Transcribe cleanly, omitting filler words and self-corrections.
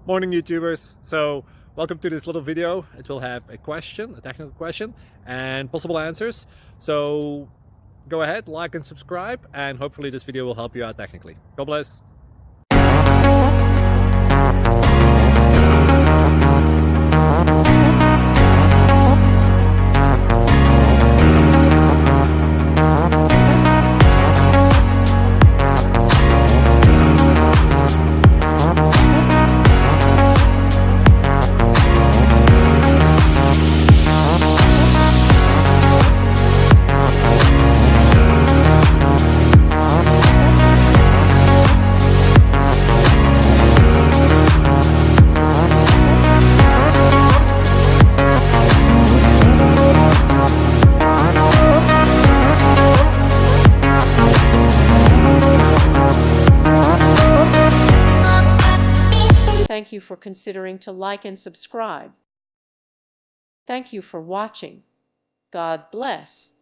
Morning YouTubers. So welcome to this little video. It will have a question, a technical question, and possible answers. So go ahead, like and subscribe, and hopefully this video will help you out technically. God bless. Thank you for considering to like and subscribe. Thank you for watching. God bless.